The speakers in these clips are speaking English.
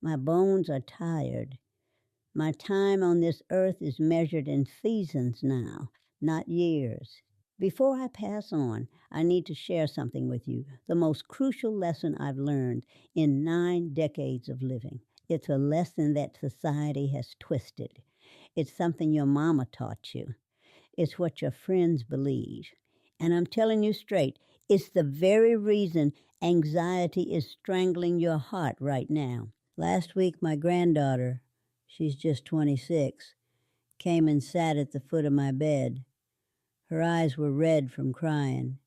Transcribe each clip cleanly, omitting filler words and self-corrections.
My bones are tired. My time on this earth is measured in seasons now, not years. Before I pass on, I need to share something with you, the most crucial lesson I've learned in 9 decades of living. It's a lesson that society has twisted. It's something your mama taught you. It's what your friends believe. And I'm telling you straight, it's the very reason anxiety is strangling your heart right now. Last week, my granddaughter, she's just 26, came and sat at the foot of my bed. Her eyes were red from crying.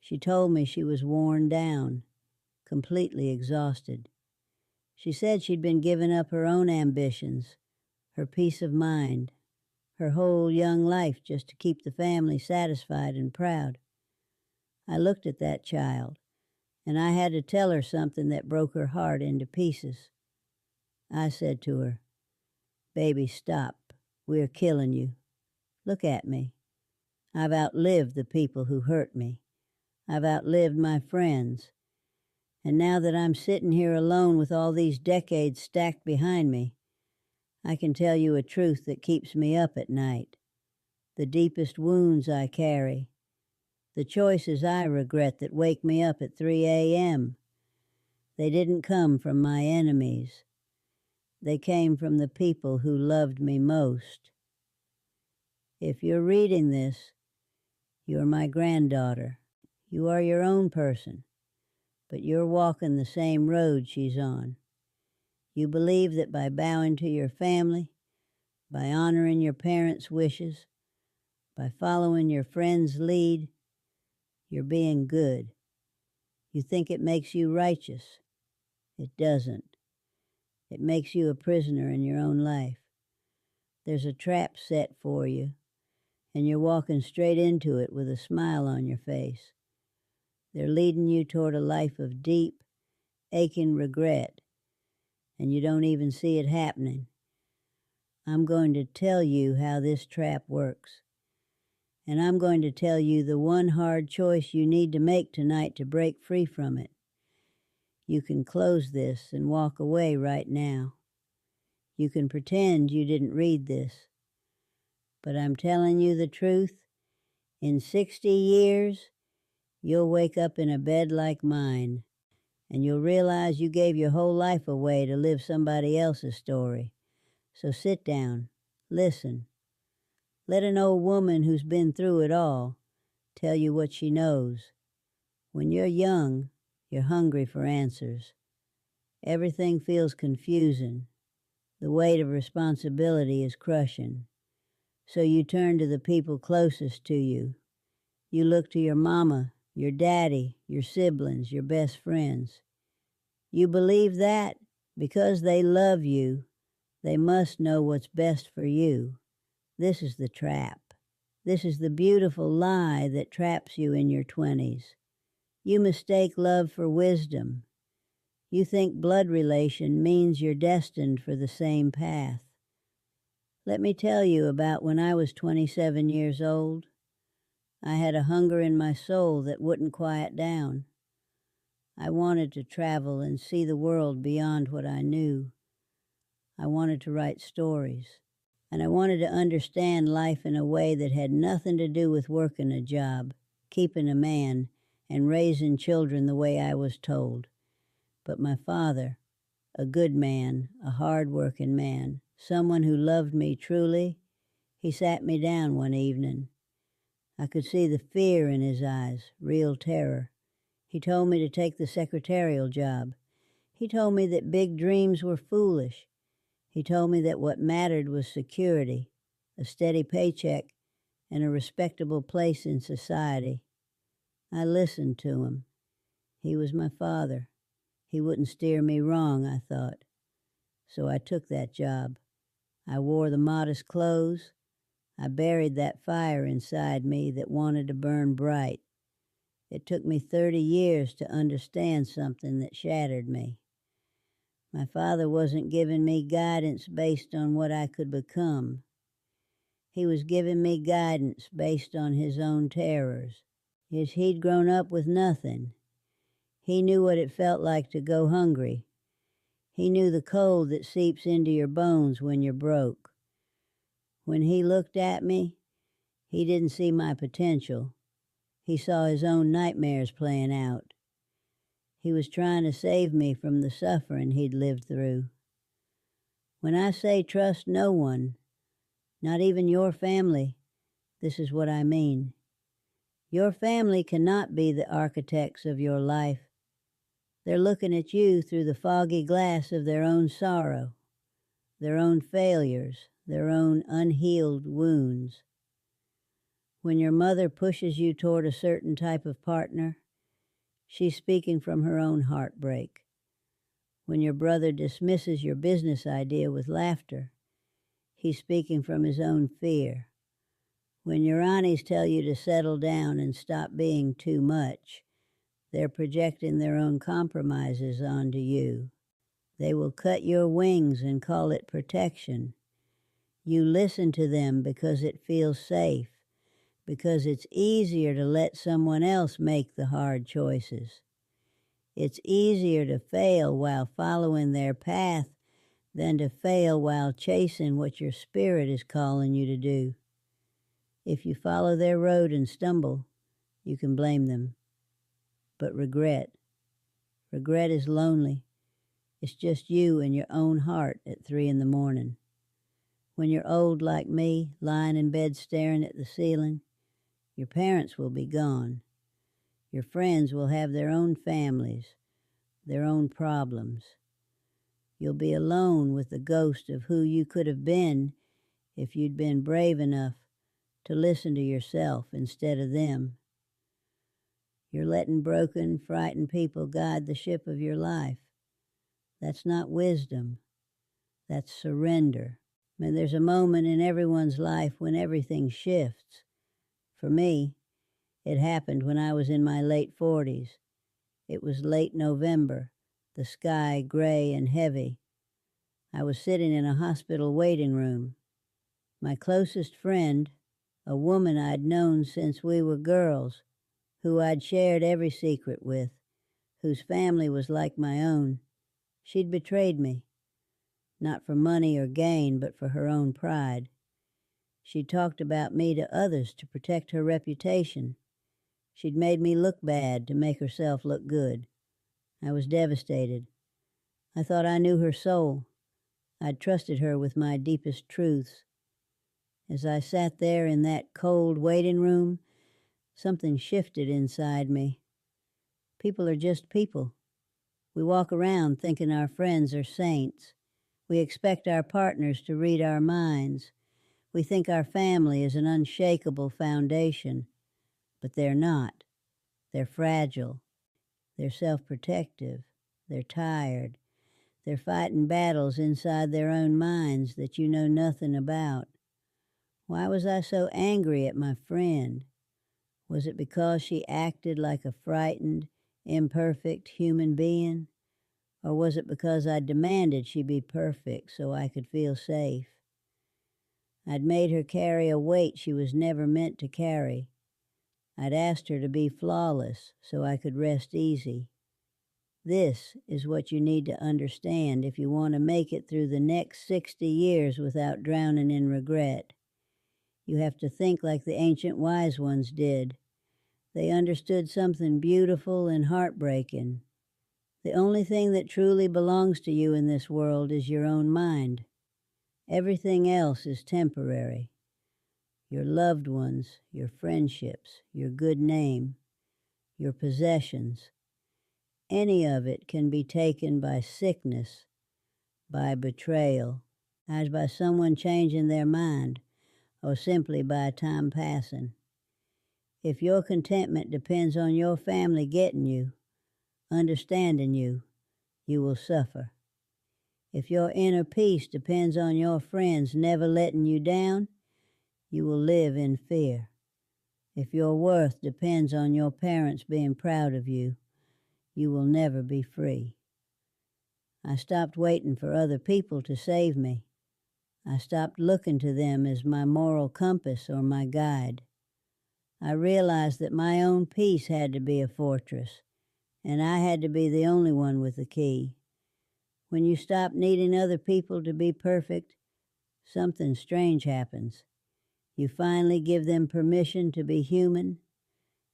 She told me she was worn down, completely exhausted. She said she'd been giving up her own ambitions, her peace of mind, her whole young life just to keep the family satisfied and proud. I looked at that child, and I had to tell her something that broke her heart into pieces. I said to her, "Baby, stop. We're killing you. Look at me. I've outlived the people who hurt me. I've outlived my friends. And now that I'm sitting here alone with all these decades stacked behind me, I can tell you a truth that keeps me up at night. The deepest wounds I carry, the choices I regret that wake me up at 3 a.m., they didn't come from my enemies. They came from the people who loved me most. If you're reading this, you're my granddaughter. You are your own person, but you're walking the same road she's on. You believe that by bowing to your family, by honoring your parents' wishes, by following your friend's lead, you're being good. You think it makes you righteous. It doesn't. It makes you a prisoner in your own life. There's a trap set for you, and you're walking straight into it with a smile on your face. They're leading you toward a life of deep, aching regret, and you don't even see it happening. I'm going to tell you how this trap works, and I'm going to tell you the one hard choice you need to make tonight to break free from it. You can close this and walk away right now. You can pretend you didn't read this. But I'm telling you the truth. In 60 years, you'll wake up in a bed like mine, and you'll realize you gave your whole life away to live somebody else's story. So sit down, listen. Let an old woman who's been through it all tell you what she knows. When you're young, you're hungry for answers. Everything feels confusing. The weight of responsibility is crushing. So you turn to the people closest to you. You look to your mama, your daddy, your siblings, your best friends. You believe that because they love you, they must know what's best for you. This is the trap. This is the beautiful lie that traps you in your 20s. You mistake love for wisdom. You think blood relation means you're destined for the same path. Let me tell you about when I was 27 years old. I had a hunger in my soul that wouldn't quiet down. I wanted to travel and see the world beyond what I knew. I wanted to write stories, and I wanted to understand life in a way that had nothing to do with working a job, keeping a man, and raising children the way I was told. But my father, a good man, a hard-working man, someone who loved me truly, he sat me down one evening. I could see the fear in his eyes, real terror. He told me to take the secretarial job. He told me that big dreams were foolish. He told me that what mattered was security, a steady paycheck, and a respectable place in society. I listened to him. He was my father. He wouldn't steer me wrong, I thought. So I took that job. I wore the modest clothes. I buried that fire inside me that wanted to burn bright. It took me 30 years to understand something that shattered me. My father wasn't giving me guidance based on what I could become. He was giving me guidance based on his own terrors. Yes, he'd grown up with nothing. He knew what it felt like to go hungry. He knew the cold that seeps into your bones when you're broke. When he looked at me, he didn't see my potential. He saw his own nightmares playing out. He was trying to save me from the suffering he'd lived through. When I say trust no one, not even your family, this is what I mean. Your family cannot be the architects of your life. They're looking at you through the foggy glass of their own sorrow, their own failures, their own unhealed wounds. When your mother pushes you toward a certain type of partner, she's speaking from her own heartbreak. When your brother dismisses your business idea with laughter, he's speaking from his own fear. When your aunties tell you to settle down and stop being too much, they're projecting their own compromises onto you. They will cut your wings and call it protection. You listen to them because it feels safe, because it's easier to let someone else make the hard choices. It's easier to fail while following their path than to fail while chasing what your spirit is calling you to do. If you follow their road and stumble, you can blame them. But regret is lonely. It's just you and your own heart at 3 a.m. When you're old like me, lying in bed staring at the ceiling, your parents will be gone. Your friends will have their own families, their own problems. You'll be alone with the ghost of who you could have been if you'd been brave enough to listen to yourself instead of them. You're letting broken, frightened people guide the ship of your life. That's not wisdom. That's surrender. Man, there's a moment in everyone's life when everything shifts. For me, it happened when I was in my late 40s. It was late November, the sky gray and heavy. I was sitting in a hospital waiting room. My closest friend, a woman I'd known since we were girls, who I'd shared every secret with, whose family was like my own, she'd betrayed me. Not for money or gain, but for her own pride. She talked about me to others to protect her reputation. She'd made me look bad to make herself look good. I was devastated. I thought I knew her soul. I'd trusted her with my deepest truths. As I sat there in that cold waiting room, something shifted inside me. People are just people. We walk around thinking our friends are saints. We expect our partners to read our minds. We think our family is an unshakable foundation, but they're not. They're fragile. They're self-protective. They're tired. They're fighting battles inside their own minds that you know nothing about. Why was I so angry at my friend? Was it because she acted like a frightened, imperfect human being? Or was it because I demanded she be perfect so I could feel safe? I'd made her carry a weight she was never meant to carry. I'd asked her to be flawless so I could rest easy. This is what you need to understand if you want to make it through the next 60 years without drowning in regret. You have to think like the ancient wise ones did. They understood something beautiful and heartbreaking. The only thing that truly belongs to you in this world is your own mind. Everything else is temporary. Your loved ones, your friendships, your good name, your possessions. Any of it can be taken by sickness, by betrayal, as by someone changing their mind, or simply by time passing. If your contentment depends on your family getting you, understanding you, you will suffer. If your inner peace depends on your friends never letting you down, you will live in fear. If your worth depends on your parents being proud of you, you will never be free. I stopped waiting for other people to save me. I stopped looking to them as my moral compass or my guide. I realized that my own peace had to be a fortress, and I had to be the only one with the key. When you stop needing other people to be perfect, something strange happens. You finally give them permission to be human,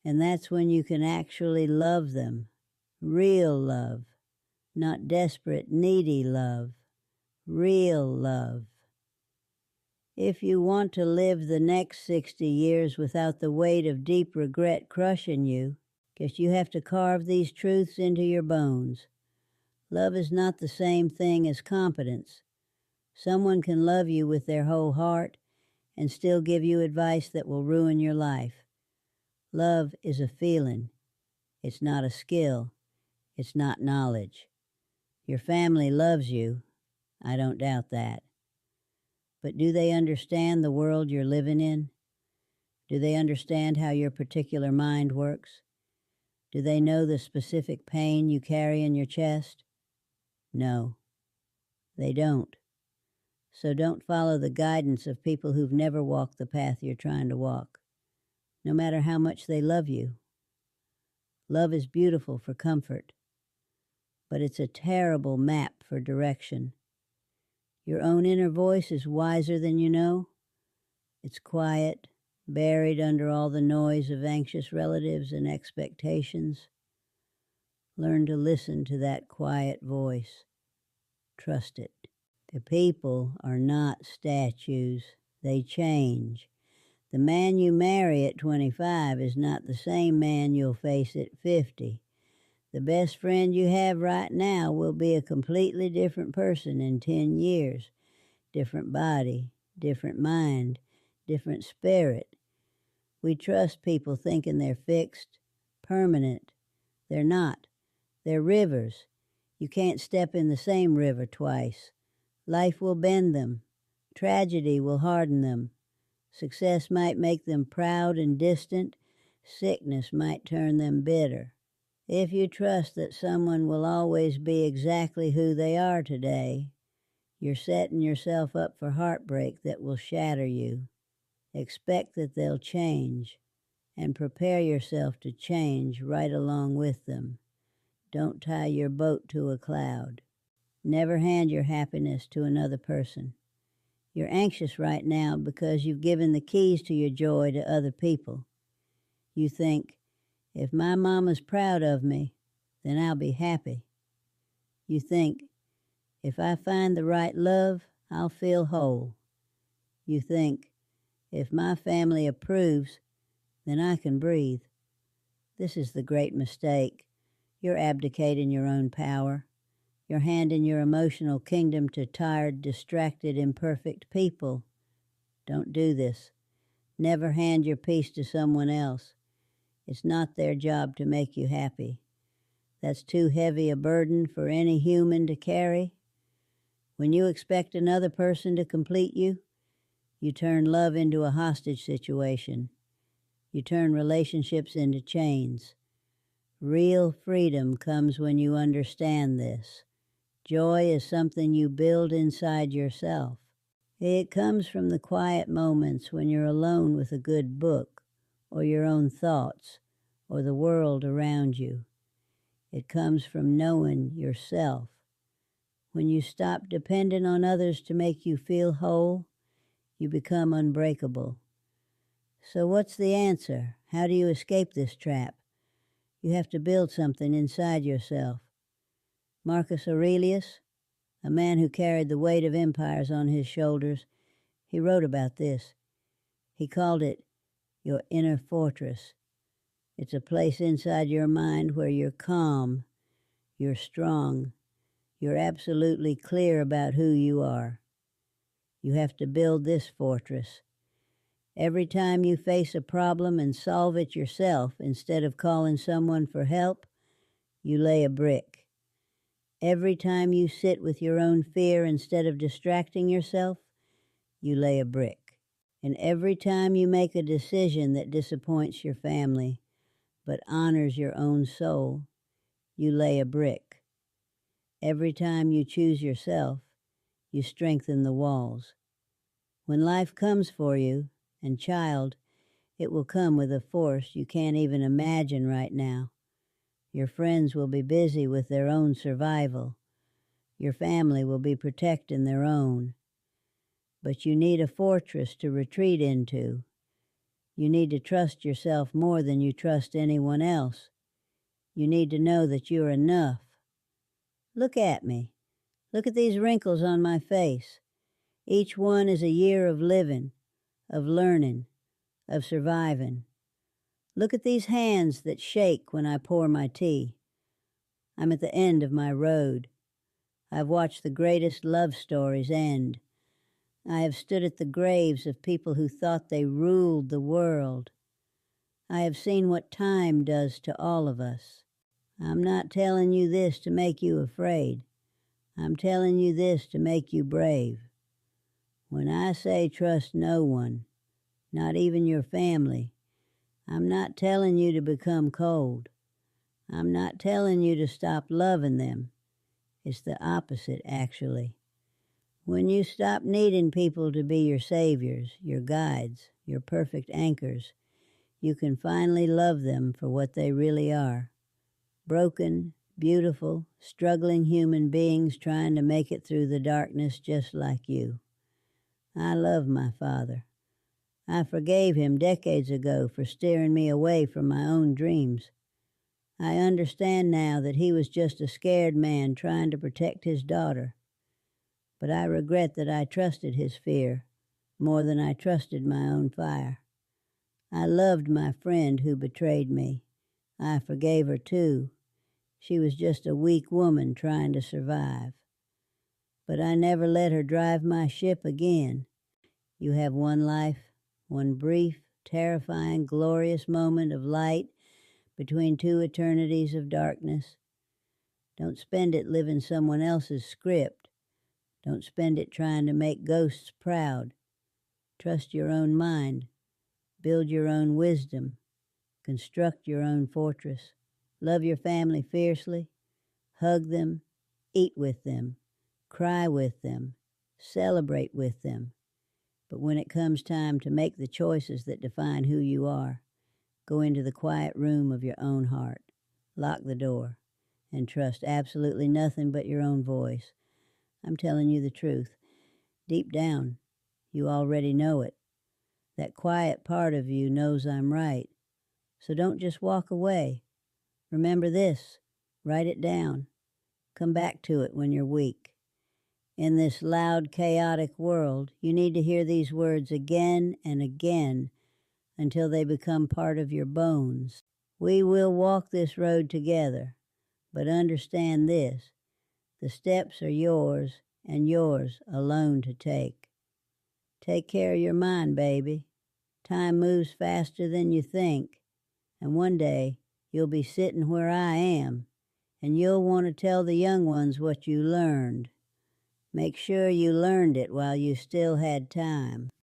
and that's when you can actually love them. Real love, not desperate, needy love. Real love. If you want to live the next 60 years without the weight of deep regret crushing you, guess you have to carve these truths into your bones. Love is not the same thing as competence. Someone can love you with their whole heart and still give you advice that will ruin your life. Love is a feeling. It's not a skill. It's not knowledge. Your family loves you. I don't doubt that. But do they understand the world you're living in? Do they understand how your particular mind works? Do they know the specific pain you carry in your chest? No, they don't. So don't follow the guidance of people who've never walked the path you're trying to walk, no matter how much they love you. Love is beautiful for comfort, but it's a terrible map for direction. Your own inner voice is wiser than you know. It's quiet, buried under all the noise of anxious relatives and expectations. Learn to listen to that quiet voice. Trust it. The people are not statues. They change. The man you marry at 25 is not the same man you'll face at 50. The best friend you have right now will be a completely different person in 10 years. Different body, different mind, different spirit. We trust people thinking they're fixed, permanent. They're not. They're rivers. You can't step in the same river twice. Life will bend them. Tragedy will harden them. Success might make them proud and distant. Sickness might turn them bitter. If you trust that someone will always be exactly who they are today, you're setting yourself up for heartbreak that will shatter you. Expect that they'll change, and prepare yourself to change right along with them. Don't tie your boat to a cloud. Never hand your happiness to another person. You're anxious right now because you've given the keys to your joy to other people. You think, if my mama's proud of me, then I'll be happy. You think, if I find the right love, I'll feel whole. You think, if my family approves, then I can breathe. This is the great mistake. You're abdicating your own power. You're handing your emotional kingdom to tired, distracted, imperfect people. Don't do this. Never hand your peace to someone else. It's not their job to make you happy. That's too heavy a burden for any human to carry. When you expect another person to complete you, you turn love into a hostage situation. You turn relationships into chains. Real freedom comes when you understand this. Joy is something you build inside yourself. It comes from the quiet moments when you're alone with a good book, or your own thoughts, or the world around you. It comes from knowing yourself. When you stop depending on others to make you feel whole, you become unbreakable. So what's the answer? How do you escape this trap? You have to build something inside yourself. Marcus Aurelius, a man who carried the weight of empires on his shoulders, he wrote about this. He called it your inner fortress. It's a place inside your mind where you're calm, you're strong, you're absolutely clear about who you are. You have to build this fortress. Every time you face a problem and solve it yourself instead of calling someone for help, you lay a brick. Every time you sit with your own fear instead of distracting yourself, you lay a brick. And every time you make a decision that disappoints your family but honors your own soul, you lay a brick. Every time you choose yourself, you strengthen the walls. When life comes for you, and child, it will come with a force you can't even imagine right now. Your friends will be busy with their own survival. Your family will be protecting their own. But you need a fortress to retreat into. You need to trust yourself more than you trust anyone else. You need to know that you're enough. Look at me. Look at these wrinkles on my face. Each one is a year of living, of learning, of surviving. Look at these hands that shake when I pour my tea. I'm at the end of my road. I've watched the greatest love stories end. I have stood at the graves of people who thought they ruled the world. I have seen what time does to all of us. I'm not telling you this to make you afraid. I'm telling you this to make you brave. When I say trust no one, not even your family, I'm not telling you to become cold. I'm not telling you to stop loving them. It's the opposite, actually. When you stop needing people to be your saviors, your guides, your perfect anchors, you can finally love them for what they really are. Broken, beautiful, struggling human beings trying to make it through the darkness just like you. I love my father. I forgave him decades ago for steering me away from my own dreams. I understand now that he was just a scared man trying to protect his daughter. But I regret that I trusted his fear more than I trusted my own fire. I loved my friend who betrayed me. I forgave her too. She was just a weak woman trying to survive. But I never let her drive my ship again. You have one life, one brief, terrifying, glorious moment of light between two eternities of darkness. Don't spend it living someone else's script. Don't spend it trying to make ghosts proud. Trust your own mind. Build your own wisdom. Construct your own fortress. Love your family fiercely. Hug them. Eat with them. Cry with them. Celebrate with them. But when it comes time to make the choices that define who you are, go into the quiet room of your own heart. Lock the door. And trust absolutely nothing but your own voice. I'm telling you the truth. Deep down, you already know it. That quiet part of you knows I'm right. So don't just walk away. Remember this. Write it down. Come back to it when you're weak. In this loud, chaotic world, you need to hear these words again and again until they become part of your bones. We will walk this road together, but understand this. The steps are yours and yours alone to take. Take care of your mind, baby. Time moves faster than you think, and one day you'll be sitting where I am, and you'll want to tell the young ones what you learned. Make sure you learned it while you still had time.